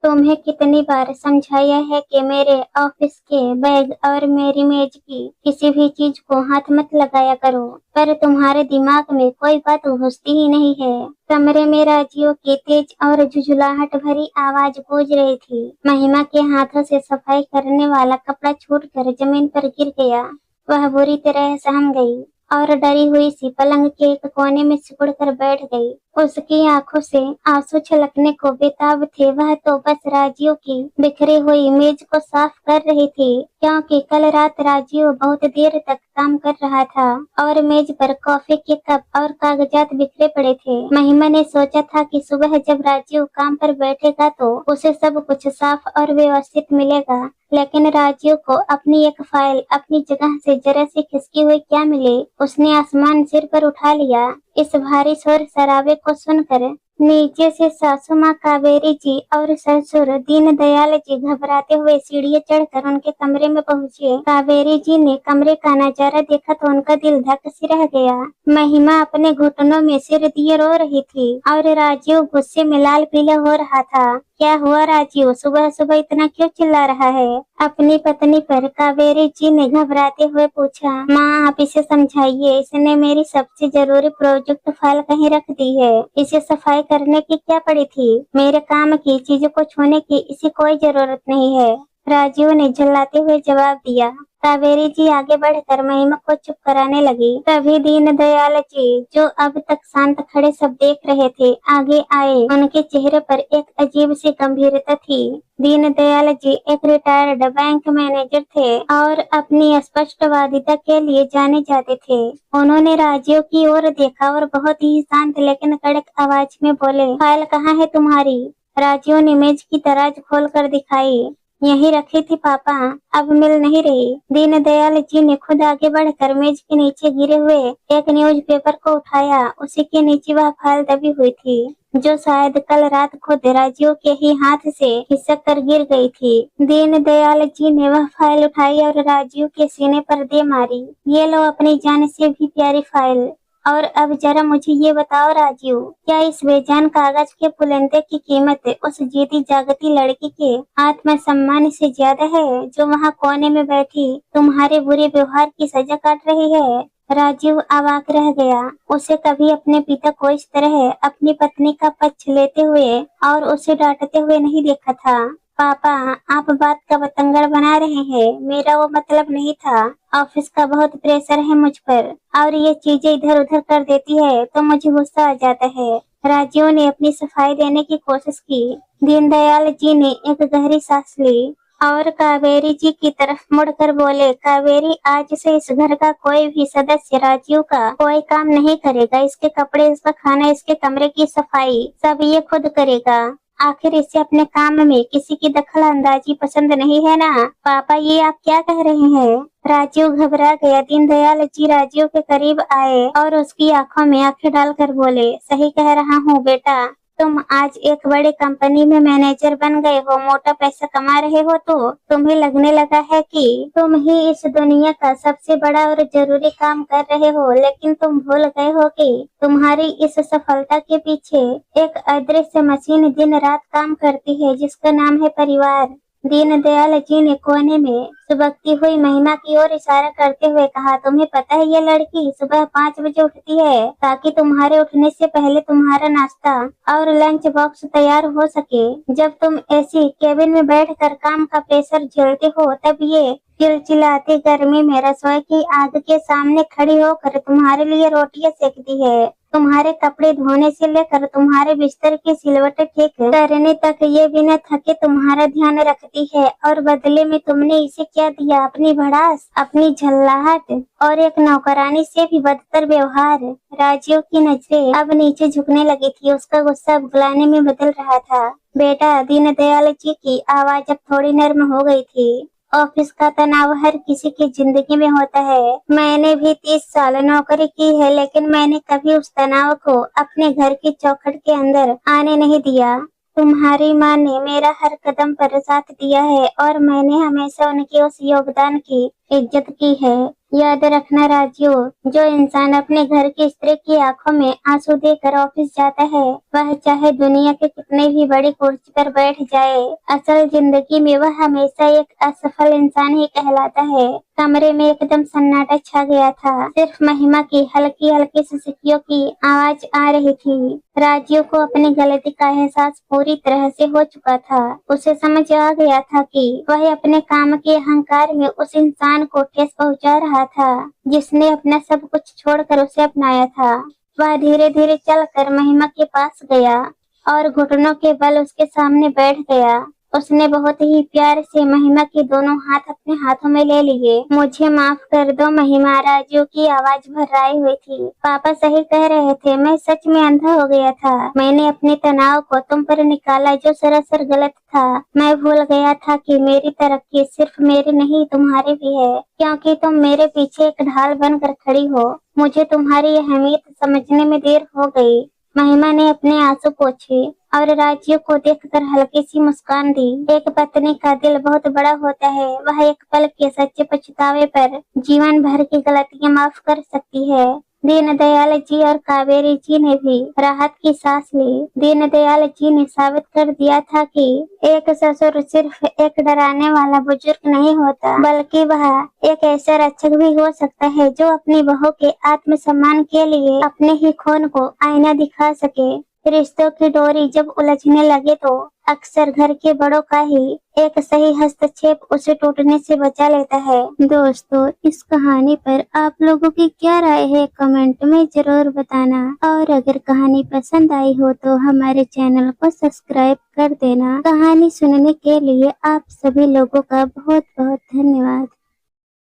तुम्हें कितनी बार समझाया है कि मेरे ऑफिस के बैग और मेरी मेज की किसी भी चीज को हाथ मत लगाया करो, पर तुम्हारे दिमाग में कोई बात घुसती ही नहीं है। कमरे में राजियो की तेज और झुझुलाहट भरी आवाज गूंज रही थी। महिमा के हाथों से सफाई करने वाला कपड़ा छूटकर जमीन पर गिर गया। वह बुरी तरह सहम गई और डरी हुई सी पलंग के एक कोने में सिकुड़ कर बैठ गई। उसकी आंखों से आंसू छलकने को बेताब थे। वह तो बस राजियो की बिखरी हुई मेज को साफ कर रही थी, क्योंकि कल रात राजियो बहुत देर तक काम कर रहा था और मेज पर कॉफी के कप और कागजात बिखरे पड़े थे। महिमा ने सोचा था कि सुबह जब राजियो काम पर बैठेगा तो उसे सब कुछ साफ और व्यवस्थित मिलेगा, लेकिन राजियो को अपनी एक फाइल अपनी जगह से जरा सी खिसकी हुई क्या मिले। उसने आसमान सिर पर उठा लिया। इस भारी शोर शराबे को सुनकर नीचे से सासू माँ कावेरी जी और ससुर दीनदयाल जी घबराते हुए सीढ़ियाँ चढ़कर उनके कमरे में पहुँचे। कावेरी जी ने कमरे का नजारा देखा तो उनका दिल धक सी रह गया। महिमा अपने घुटनों में सिर दिए रो रही थी और राजीव गुस्से में लाल पीला हो रहा था। क्या हुआ राजीव, सुबह सुबह इतना क्यों चिल्ला रहा है? अपनी पत्नी पर कावेरी जी ने घबराते हुए पूछा। माँ, आप इसे समझाइए, इसने मेरी सबसे जरूरी प्रोजेक्ट फाइल कहीं रख दी है। इसे सफाई करने की क्या पड़ी थी? मेरे काम की चीजों को छूने की इसे कोई जरूरत नहीं है, राजीव ने झल्लाते हुए जवाब दिया। कावेरी जी आगे बढ़कर महिमा को चुप कराने लगी। तभी दीनदयाल जी, जो अब तक शांत खड़े सब देख रहे थे, आगे आए। उनके चेहरे पर एक अजीब सी गंभीरता थी। दीनदयाल जी एक रिटायर्ड बैंक मैनेजर थे और अपनी स्पष्टवादिता के लिए जाने जाते थे। उन्होंने राजीव की ओर देखा और बहुत ही शांत लेकिन कड़क आवाज में बोले, फाइल कहाँ है तुम्हारी? राजीव ने मेज की दराज खोल कर दिखाई। यहीं रखी थी पापा, अब मिल नहीं रही। दीनदयाल जी ने खुद आगे बढ़कर मेज के नीचे गिरे हुए एक न्यूज़पेपर को उठाया। उसी के नीचे वह फाइल दबी हुई थी, जो शायद कल रात खुद राजीव के ही हाथ से खिसक कर गिर गई थी। दीनदयाल जी ने वह फाइल उठाई और राजीव के सीने पर दे मारी। ये लो अपनी जान से भी प्यारी फाइल। और अब जरा मुझे ये बताओ राजीव, क्या इस बेजान कागज के पुलंदे की कीमत उस जीती जागती लड़की के आत्मसम्मान से ज्यादा है, जो वहाँ कोने में बैठी तुम्हारे बुरे व्यवहार की सजा काट रही है? राजीव अवाक रह गया। उसे कभी अपने पिता को इस तरह अपनी पत्नी का पक्ष लेते हुए और उसे डांटते हुए नहीं देखा था। पापा, आप बात का बतंगड़ बना रहे हैं, मेरा वो मतलब नहीं था। ऑफिस का बहुत प्रेशर है मुझ पर और ये चीजें इधर उधर कर देती है तो मुझे गुस्सा आ जाता है। राजीव ने अपनी सफाई देने की कोशिश की। दीनदयाल जी ने एक गहरी सांस ली और कावेरी जी की तरफ मुड़कर बोले, कावेरी, आज से इस घर का कोई भी सदस्य राजीव का कोई काम नहीं करेगा। इसके कपड़े, इसका खाना, इसके कमरे की सफाई सब ये खुद करेगा। आखिर इसे अपने काम में किसी की दखल अंदाजी पसंद नहीं है ना? पापा, ये आप क्या कह रहे हैं? राजीव घबरा गया। दीनदयाल जी राजीव के करीब आए और उसकी आंखों में आंखें डालकर बोले, सही कह रहा हूँ बेटा, तुम आज एक बड़ी कंपनी में मैनेजर बन गए हो, मोटा पैसा कमा रहे हो, तो तुम्हें लगने लगा है कि तुम ही इस दुनिया का सबसे बड़ा और जरूरी काम कर रहे हो। लेकिन तुम भूल गए हो कि तुम्हारी इस सफलता के पीछे एक अदृश्य मशीन दिन रात काम करती है, जिसका नाम है परिवार। दीनदयाल जी ने कोने में सुबकती हुई महिमा की ओर इशारा करते हुए कहा, तुम्हें पता है ये लड़की सुबह 5 बजे उठती है ताकि तुम्हारे उठने से पहले तुम्हारा नाश्ता और लंच बॉक्स तैयार हो सके। जब तुम ऐसी केबिन में बैठकर काम का प्रेशर झेलते हो, तब ये चिलचिलाती गर्मी में रसोई की आग के सामने खड़ी होकर तुम्हारे लिए रोटियां सेकती है। तुम्हारे कपड़े धोने से लेकर तुम्हारे बिस्तर की सिलवटें ठीक करने तक ये बिना थके तुम्हारा ध्यान रखती है। और बदले में तुमने इसे क्या दिया? अपनी भड़ास, अपनी झल्लाहट और एक नौकरानी से भी बदतर व्यवहार। राजीव की नजरें अब नीचे झुकने लगी थी। उसका गुस्सा अब गुलाने में बदल रहा था। बेटा, दीनदयाल जी की आवाज अब थोड़ी नर्म हो गई थी। ऑफिस का तनाव हर किसी की जिंदगी में होता है। मैंने भी 30 साल नौकरी की है, लेकिन मैंने कभी उस तनाव को अपने घर की चौखट के अंदर आने नहीं दिया। तुम्हारी माँ ने मेरा हर कदम पर साथ दिया है और मैंने हमेशा उनके उस योगदान की इज्जत की है। याद रखना राजू, जो इंसान अपने घर की स्त्री की आंखों में आंसू देकर ऑफिस जाता है, वह चाहे दुनिया के कितने भी बड़ी कुर्सी पर बैठ जाए, असल जिंदगी में वह हमेशा एक असफल इंसान ही कहलाता है। कमरे में एकदम सन्नाटा छा गया था। सिर्फ महिमा की हल्की हल्की सिसकियों की आवाज आ रही थी। राजीव को अपनी गलती का एहसास पूरी तरह से हो चुका था। उसे समझ आ गया था कि वह अपने काम के अहंकार में उस इंसान को ठेस पहुंचा रहा था, जिसने अपना सब कुछ छोड़कर उसे अपनाया था। वह धीरे धीरे चलकर महिमा के पास गया और घुटनों के बल उसके सामने बैठ गया। उसने बहुत ही प्यार से महिमा के दोनों हाथ अपने हाथों में ले लिए। मुझे माफ कर दो महिमा, राजू की आवाज भर्राई हुई थी। पापा सही कह रहे थे, मैं सच में अंधा हो गया था। मैंने अपने तनाव को तुम पर निकाला जो सरासर गलत था। मैं भूल गया था कि मेरी तरक्की सिर्फ मेरी नहीं तुम्हारी भी है, क्योंकि तुम मेरे पीछे एक ढाल बनकर खड़ी हो। मुझे तुम्हारी अहमियत समझने में देर हो गई। महिमा ने अपने आंसू पोंछे और राजीव को देखकर हल्की सी मुस्कान दी। एक पत्नी का दिल बहुत बड़ा होता है। वह एक पल के सच्चे पछतावे पर जीवन भर की गलतियां माफ कर सकती है। दीनदयाल जी और कावेरी जी ने भी राहत की सांस ली। दीनदयाल जी ने साबित कर दिया था कि एक ससुर सिर्फ एक डराने वाला बुजुर्ग नहीं होता, बल्कि वह एक ऐसा रक्षक भी हो सकता है जो अपनी बहू के आत्मसम्मान के लिए अपने ही खून को आईना दिखा सके। रिश्तों की डोरी जब उलझने लगे तो अक्सर घर के बड़ों का ही एक सही हस्तक्षेप उसे टूटने से बचा लेता है। दोस्तों, इस कहानी पर आप लोगों की क्या राय है कमेंट में जरूर बताना, और अगर कहानी पसंद आई हो तो हमारे चैनल को सब्सक्राइब कर देना। कहानी सुनने के लिए आप सभी लोगों का बहुत बहुत धन्यवाद।